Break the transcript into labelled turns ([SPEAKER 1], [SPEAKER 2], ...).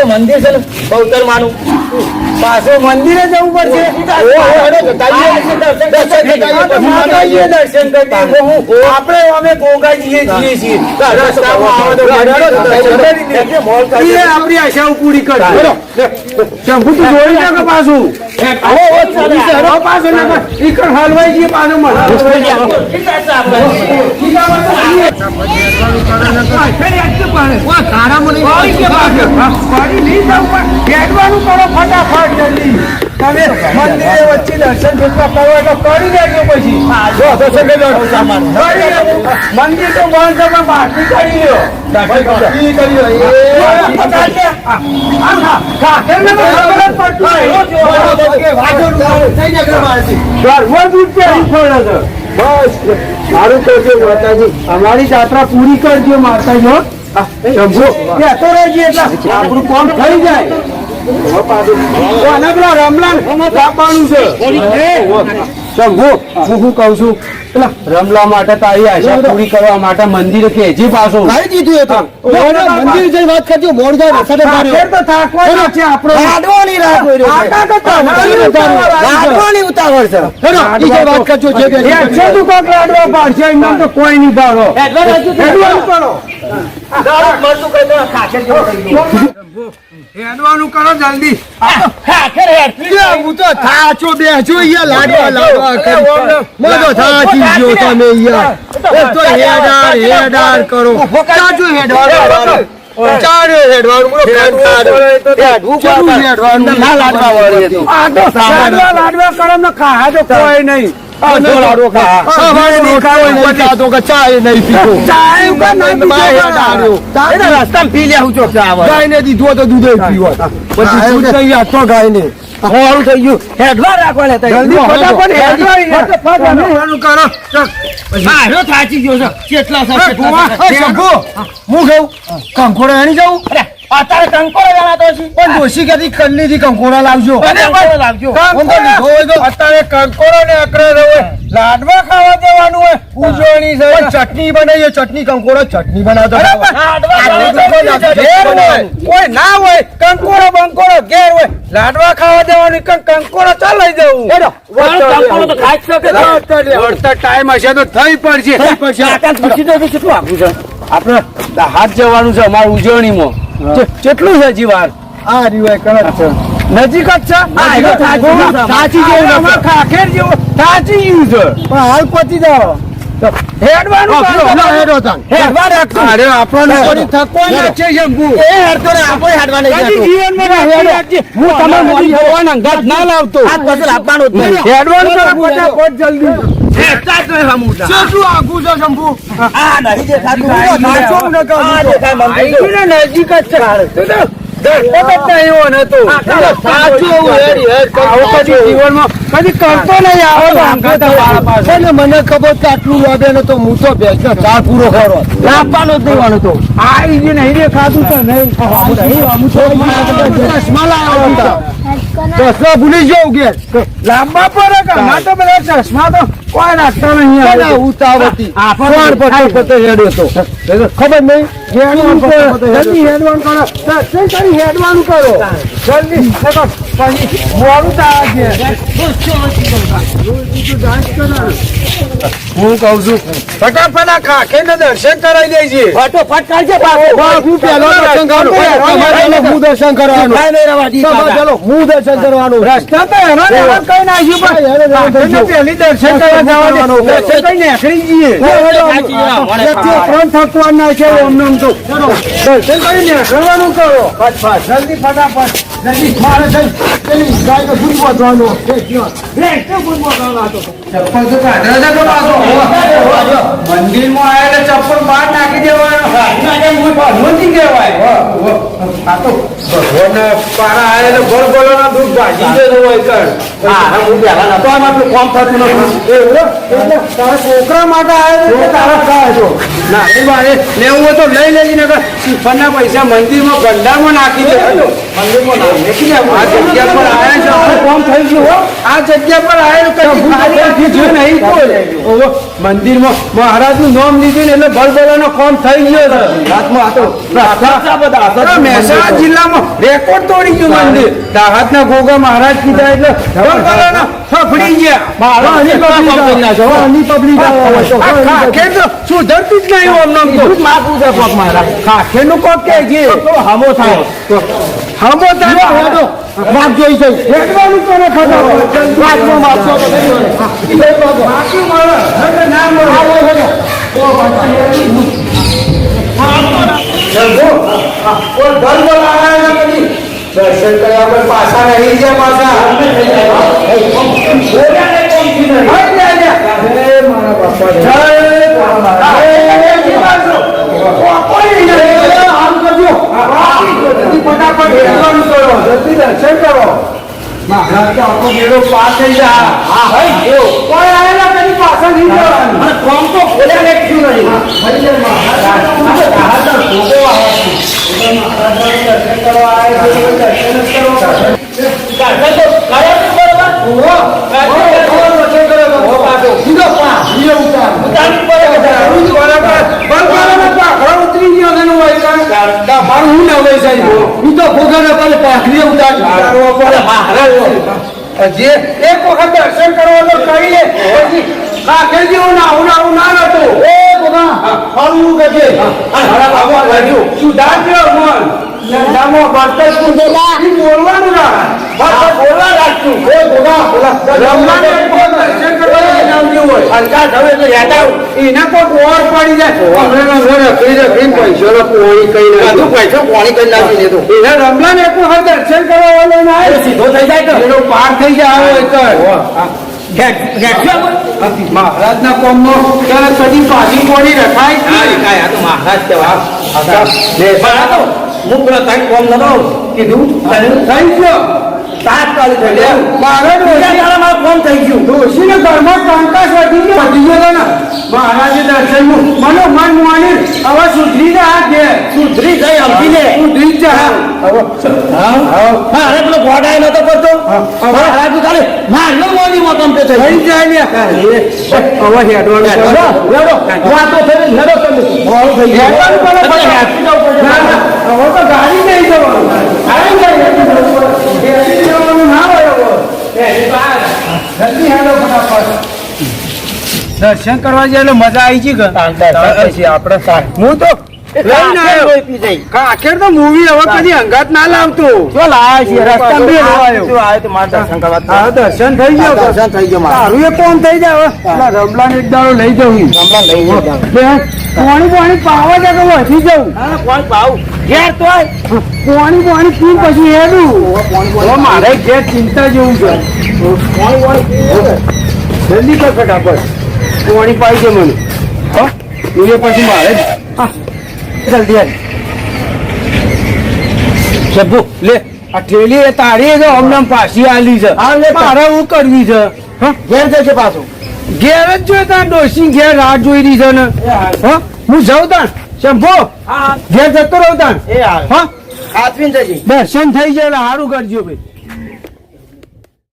[SPEAKER 1] મંદિર છે બહુતર માનું પાછો મંદિરે જવું પડશે દર્શન કરી આપણે અમે ગોગાજીએ જઈએ છીએ આપણી આશાઓ પૂરી કરી શંભુ તું જોઈ નાખે પાછું પાછું હલવાઈ જઈએ પાછું ફટાફટ જલ્દી તમે મંદિરે વચ્ચે દર્શન જેટલા કરો એટલે કરી દેજો પછી મંદિર તો બંધ તમે બાકી કરી લો બસ મારું કરજો માતાજી અમારી યાત્રા પૂરી કરજો માતાજી તો રહેજે એટલે આપણું કામ થઈ જાય રમલાન આપવાનું છે શંભુ હું શું કઉ છું પેલા રમલા માટે તારી આશા પૂરી કરવા માટે મંદિર કે હજી પાછું કઈ દીધું હતું મંદિર જઈ વાત કરજો મોડ જાય તો થાકવાનો છે આપણો લાડવાની રાહ કોઈ લાડવાની ઉતાવળ છે વાત કરજો જે તું કોક લાડવા પાડશે એમ તો કોઈ નહીં પાડો હેડવાનું કરો જલ્દી હું તો થાચો બેસો લાડવા લાડવા થાચી ગયો તમે હેડાર કરો લાડવા કરો ને ખાવા તો કોઈ નહીં રસ્તા પી લે ગાય ને દીધો તો દૂધ પીવો ગાય ને સારું થઈ ગયું હેડવા રાખવા થાચી ગયો છે કેટલા હું ગયું કંકોડો એની જવું અત્યારે કંકોડો જણાતો છે પણ દોશી કદી કલ્લી થી કંકોડા લાવજો અત્યારે કંકોડો ને અકરે રહ્યો લાડવા ખાવા દેવાનું હોય ઉજવણી છે ચટણી બનાવીએ ચટણી કંકોડો ચટણી બનાવતો કોઈ ના હોય કંકોડો બંકોડો ઘેર હોય લાડવા ખાવા દેવાનું કંકોડો ચાલ લઈ જવું ટાઈમ હશે તો થઈ પડશે કેટલું આગું છે આપડે હાથ જવાનું છે અમારું ઉજવણીમાં કેટલું છે જીવાર આ રીવાય કણક છે નજીક જ છે સાચી જેવું ખાખેર જેવું સાચી ગયું છે પણ હાલ પતી જાઓ હેડવાનું હેડવા રાખતો અરે આપણને કોઈ થકો ના છે શંભુ એ હેડતો ને આપણે હેડવા નહીં જતો જીવનમાં હેડજે હું તમે મોરી જોવાના અંગાત ના લાવતો આ પછી આપવાનું જ નહીં હેડવાનું કરો ફટાફટ જલ્દી એકતા જ નહીં હમુડા શું આગું છે શંભુ આ નહીં દેખાતું નાચો ન કરો આ દેખાય મંદિર નજીક જ છે મને ખબર કે આટલું લાગે ને તો હું તો ભેંસનો ચાર પૂરો કરો લાવવાનો જ નહીં વાનો તો આ નહીં દેખાતું તો નહીં ચશ્મા લાવ્યો ચશ્મા ભૂલી જવું કે લાંબા પડે કે ના તો બધા ચશ્મા તો કોઈ નાખતા નહીં ઉતાવતી ખબર નહીં હેડવાનું કરો હેડવાનું કરો જલ્દી મોડું હું કઉ છું ફટાફટ આ ખાખે ને દર્શન કરાવી દેજે ફટોફટ કરજે હું પેલો દર્શન કરું હું દર્શન કરવાનું ચલો હું દર્શન કરવાનું રસ્તા તો એનો કઈ નાખ્યું પણ પેલી દર્શન કરવા જવાનું દર્શન કઈ નીકળી જઈએ થકવા નાખે ઓમ તો દર્શન કરી નીકળવાનું કરો જલ્દી ફટાફટ જલ્દી મારે પેલી ગાય તો ફૂટ પહોંચવાનું મંદિરમાં આવેલા ચપ્પલ બહાર નાખી દેવાનો કહેવાય આ તો ભગવાન પારા આવેલો ગોળ ગોળોના દૂધ ભાજી દેતો હોય કર તો આમ આપણું કામ થતું નથી તારા છોકરા માટે આવેલો તારા થાય છો ના એ બારે લેવું હોય તો લઈ લેજે ને શ્રીફળના પૈસા મંદિરમાં ગંડામાં નાખી દે મંદિરમાં નાખી દે આ જગ્યા પર આવ્યા છે કામ થઈ ગયું આ જગ્યા પર આવેલું નહીં મંદિરમાં મહારાજનું નામ લીધું ને એટલે ભલભલાનો ફોન થઈ ગયો છે હાથમાં મહેસાણા જિલ્લામાં રેકોર્ડ તોડી ગયું મંદિર દાહોદના ગોગા મહારાજ કીધા એટલે ભલભલાનો ફફડી ગયા સુધરતી જ નહીં ઓમ ખાખેનું કોક કે જે હમો થાય હમો થાય વાત જોઈ છે હેડવાનું કોને ખબર વાતમાં મારશો તો બાકી મળે ના મળે દર્શન કર્યા પર પાછા રહી ગયા પાછા દર્શન કરો મહારાજ તો આખો મેળો પાસ થઈ જાય કોઈ આવેલા કદી પાછા નહીં જવાનું કોમ તો ખોલ્યા લેખ્યું નહીં દર્શન કરવા આવે દર્શન કરો જે એક વખત દર્શન કરવાનું કરી લે પછી કાકે જેવું ના આવું ના નતું એ બધા ફરવું ગજે સુધાર ગયો મન નામો બર્તન બોલવાનું ના બોલવા રાખતું એ બધા રમવાને દર્શન કરવાનું નામ જેવું હોય અંકા થવે તો યાદ આવ એના કોઈ ઓર પડી જાય હમણાં પૈસો પોણી કઈ નાખી પૈસો પોણી કઈ નાખી લેતો એના રમલાને એક વખત દર્શન કરવા વાળો ના સીધો થઈ જાય તો એનો પાર થઈ જાય મહારાજ ના કોમ નો ત્યારે કદી પાછી પોણી રખાય તો મહારાજ કેવા હું પ્રથમ કોમ નતો કીધું થઈ ગયો તાત્કાલિક થઈ ગયો મહારાજ કોમ થઈ ગયું ડોશીને ઘરમાં કામકાજ વધી ગયો ને મહારાજે દર્શન મનો મન માની હવે સુધરી જાય કે સુધરી જાય સમજીને સુધરી જાય અરે પેલો ગોડાય નતો કરતો મહારાજ ખાલી નાનો મોની મોટમ તે થઈ જાય હવે હેડવાનું વાતો થઈ હેડો તમે થઈ જાય હવે તો ગાડી નહીં જવાનું આવી જાય જવાનું ના હોય જલ્દી હેડો ફટાફટ દર્શન કરવા જાય એટલે મજા આવી ગઈ આપડે હું તો આખેર તો મૂવી હવે કદી અંગાત ના લાવતો દર્શન થઈ ગયો તારું એ કોણ થઈ જાય રમલા ને એક દાડો લઈ જવું પાણી પાવા જાય તો વધી જવું ઘેર તો પાણી પી પછી હેડું મારે ઘેર ચિંતા જેવું છે જલ્દી કર ફટાફટ પાણી પાઈ છે મને એ પછી મારે જલ્દી સબુ લે આ ઠેલી એ તારી છે અમને પાછી આલી છે મારે હું કરવી છે ઘેર જશે પાછું ઘેર જ જોઈ તાર ડોસી ઘેર રાહ જોઈ રહી છે ને હું જાઉં તાણ શંભો ઘેર જતો રહું તાણ દર્શન થઈ જાય સારું કરજો ભાઈ